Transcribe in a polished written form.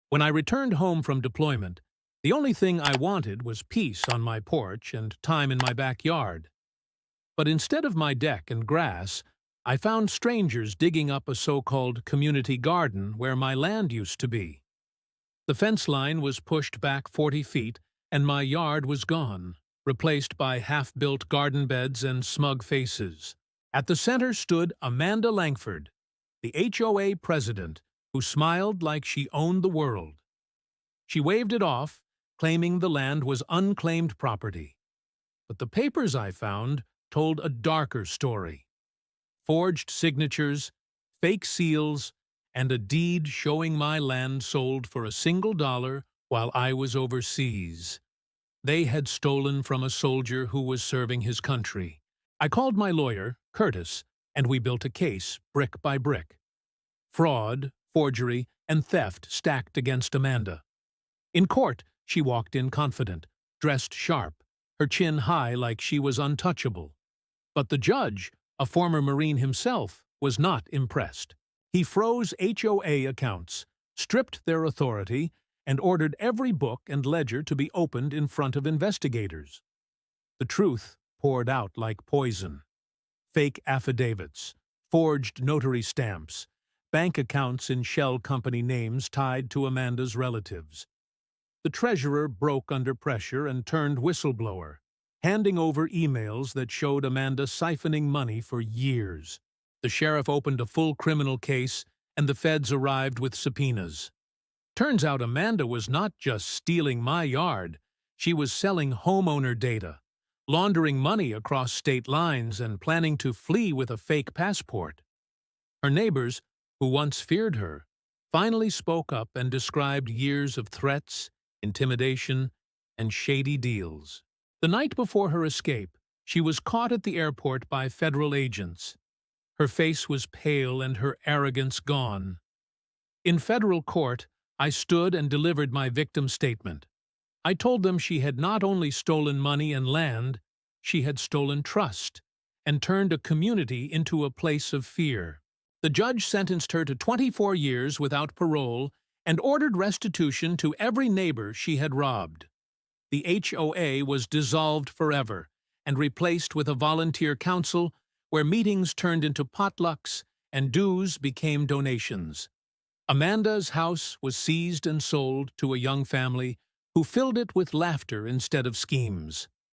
When I returned home from deployment, the only thing I wanted was peace on my porch and time in my backyard. But instead of my deck and grass, I found strangers digging up a so-called community garden where my land used to be. The fence line was pushed back 40 feet, and my yard was gone, replaced by half-built garden beds and smug faces. At the center stood Amanda Langford, the HOA president, who smiled like she owned the world. She waved it off, claiming the land was unclaimed property. But the papers I found told a darker story. Forged signatures, fake seals, and a deed showing my land sold for $1 while I was overseas. They had stolen from a soldier who was serving his country. I called my lawyer, Curtis, and we built a case, brick by brick. Fraud, forgery, and theft stacked against Amanda. In court, she walked in confident, dressed sharp, her chin high like she was untouchable. But the judge, a former Marine himself, was not impressed. He froze HOA accounts, stripped their authority, and ordered every book and ledger to be opened in front of investigators. The truth poured out like poison. Fake affidavits, forged notary stamps, bank accounts in shell company names tied to Amanda's relatives. The treasurer broke under pressure and turned whistleblower, handing over emails that showed Amanda siphoning money for years. The sheriff opened a full criminal case, and the feds arrived with subpoenas. Turns out Amanda was not just stealing my yard, she was selling homeowner data, laundering money across state lines, and planning to flee with a fake passport. Her neighbors, who once feared her, finally spoke up and described years of threats, intimidation, and shady deals. The night before her escape, she was caught at the airport by federal agents. Her face was pale and her arrogance gone. In federal court, I stood and delivered my victim statement. I told them she had not only stolen money and land, she had stolen trust and turned a community into a place of fear. The judge sentenced her to 24 years without parole and ordered restitution to every neighbor she had robbed. The HOA was dissolved forever and replaced with a volunteer council where meetings turned into potlucks and dues became donations. Amanda's house was seized and sold to a young family who filled it with laughter instead of schemes.